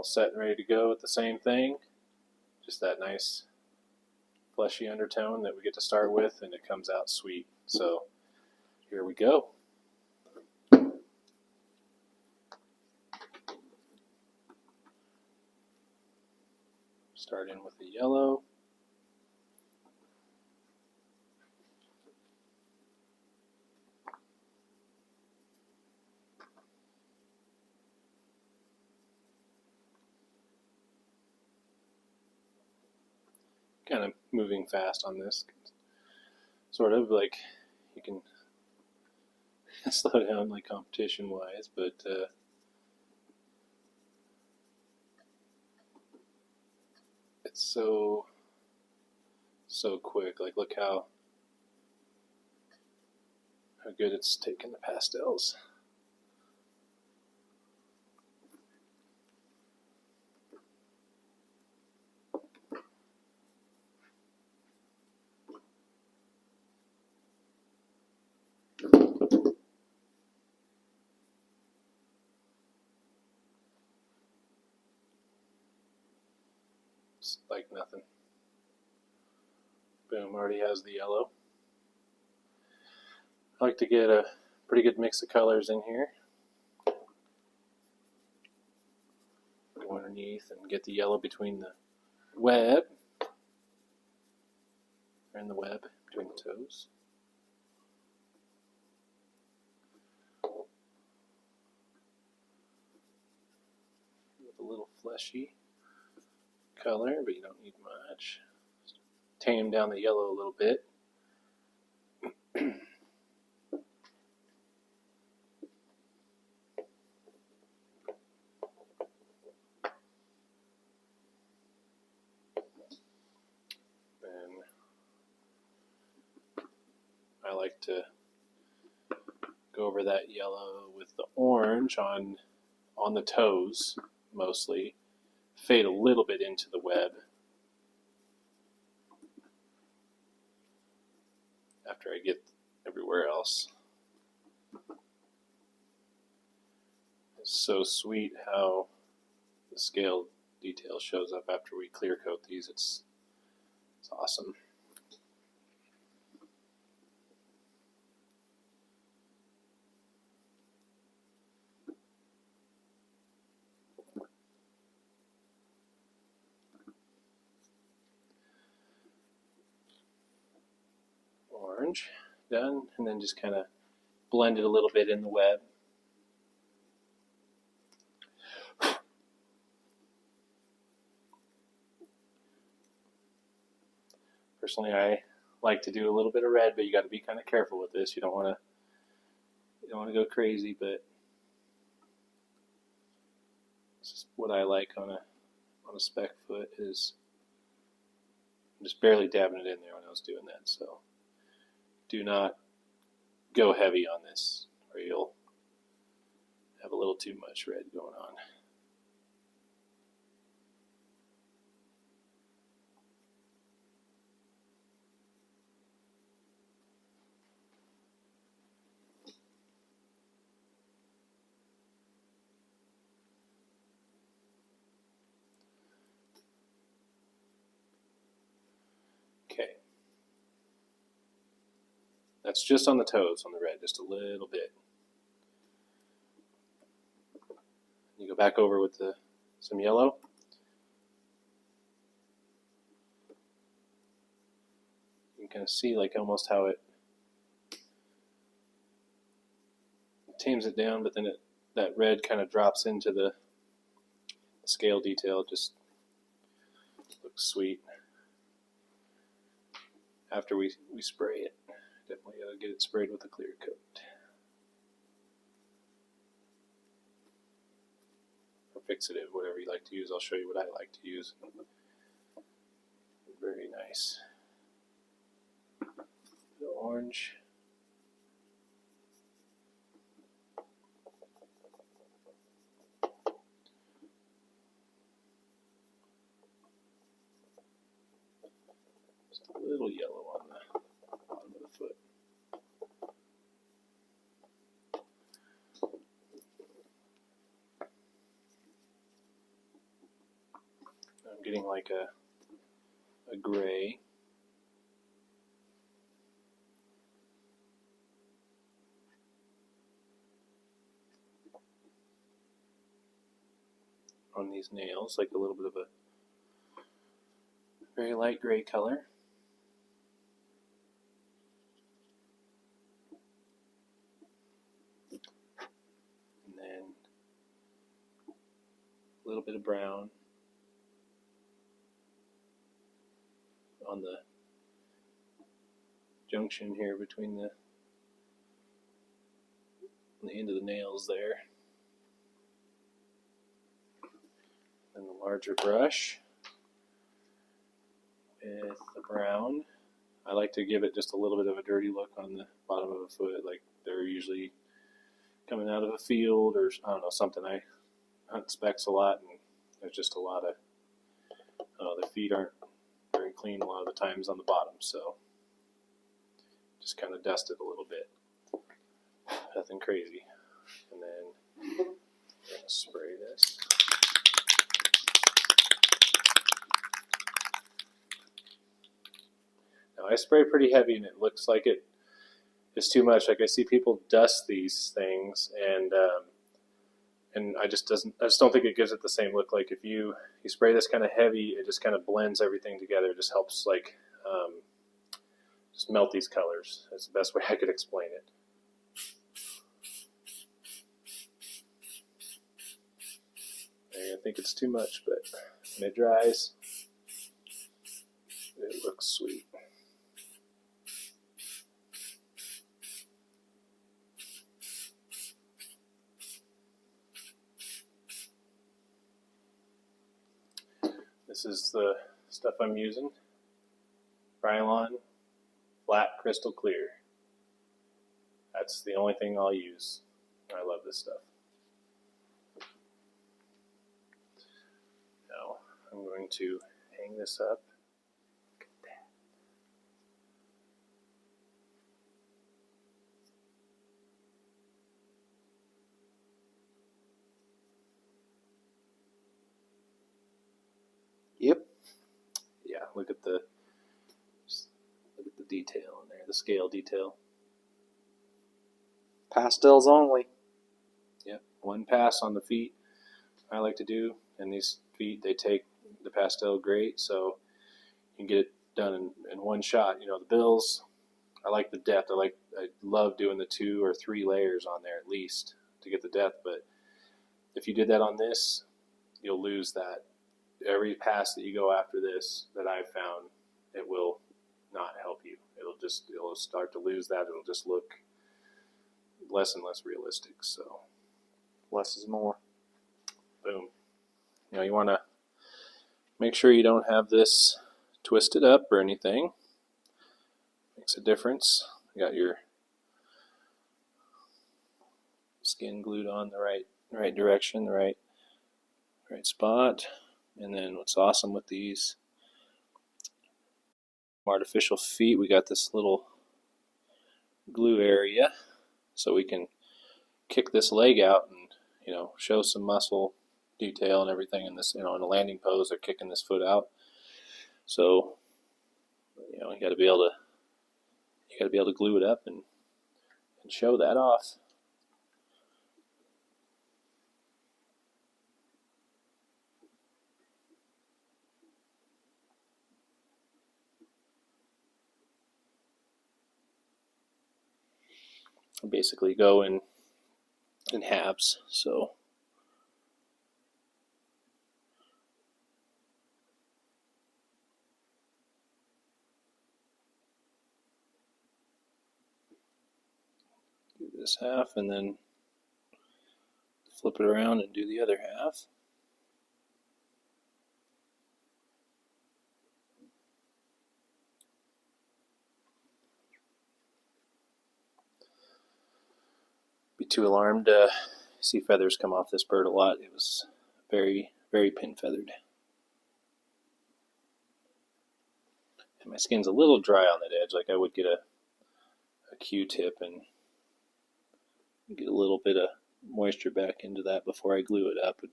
set and ready to go with the same thing. Just that nice fleshy undertone that we get to start with, and it comes out sweet. So here we go. Start in with the yellow. Kind of moving fast on this, sort of like you can slow down like competition wise, but it's so quick. Like look how good it's taken the pastels. It's like nothing. Boom, already has the yellow. I like to get a pretty good mix of colors in here. Go underneath and get the yellow between the web. Or in the web, between the toes. With a little fleshy color, but you don't need much. Just tame down the yellow a little bit. And I like to go over that yellow with the orange on the toes mostly. Fade a little bit into the web after I get everywhere else. It's so sweet how the scale detail shows up after we clear coat these. It's awesome. Orange done, and then just kind of blend it a little bit in the web. Personally, I like to do a little bit of red, but you got to be kind of careful with this. You don't want to go crazy, but this is what I like on a spec foot is I'm just barely dabbing it in there when I was doing that. So do not go heavy on this, or you'll have a little too much red going on. Okay. That's just on the toes, on the red, just a little bit. You go back over with some yellow. You can kind of see like almost how it tames it down, but then that red kind of drops into the scale detail. Just looks sweet. After we spray it, definitely gotta get it sprayed with a clear coat. Or fixative, whatever you like to use. I'll show you what I like to use. Very nice. The orange. Just a little yellow on the bottom of the foot. like a gray. On these nails, like a little bit of a very light gray color. And then a little bit of brown on the junction here between the end of the nails there. And the larger brush with the brown. I like to give it just a little bit of a dirty look on the bottom of a foot, like they're usually coming out of a field or I don't know, something. I hunt specks a lot, and there's just a lot of the feet aren't very clean a lot of the times on the bottom, so just kind of dust it a little bit. Nothing crazy. And then I'm going to spray this. Now I spray pretty heavy, and it looks like it is too much. Like I see people dust these things, and I just don't think it gives it the same look. Like if you spray this kind of heavy, it just kind of blends everything together. It just helps like just melt these colors. That's the best way I could explain it. I think it's too much, but when it dries, it looks sweet. This is the stuff I'm using. Krylon Flat Crystal Clear. That's the only thing I'll use. I love this stuff. Now I'm going to hang this up. Look at that. Yep. Yeah, look at the detail in there, the scale detail. Pastels only. Yep, one pass on the feet I like to do, and these feet, they take the pastel great, so you can get it done in one shot. You know, the bills, I like the depth. I love doing the 2 or 3 layers on there at least to get the depth, but if you did that on this, you'll lose that. Every pass that you go after this that I've found, it will not help you. It'll start to lose that. It'll just look less and less realistic. So less is more. Boom. You know, you want to make sure you don't have this twisted up or anything. Makes a difference. You got your skin glued on the right direction, the right spot. And then what's awesome with these artificial feet, we got this little glue area, so we can kick this leg out and, you know, show some muscle detail and everything in this, you know, in a landing pose. They're kicking this foot out, so you know, you got to be able to glue it up and show that off. Basically go in halves, so do this half and then flip it around and do the other half. Be too alarmed to see feathers come off this bird a lot. It was very, very pin feathered. And my skin's a little dry on that edge. Like I would get a Q-tip and get a little bit of moisture back into that before I glue it up. It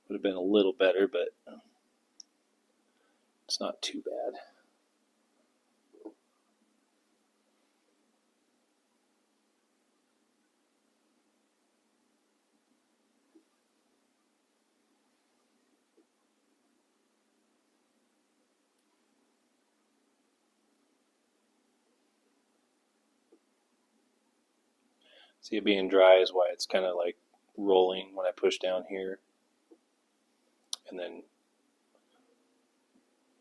would have been a little better, but It's not too bad. See, it being dry is why it's kind of like rolling when I push down here and then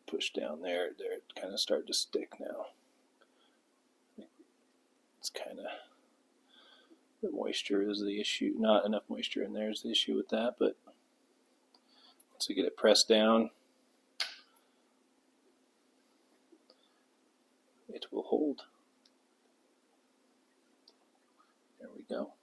push down there. There, it kind of started to stick now. It's kind of, the moisture is the issue. Not enough moisture in there is the issue with that, but once we get it pressed down, it will hold. There we go.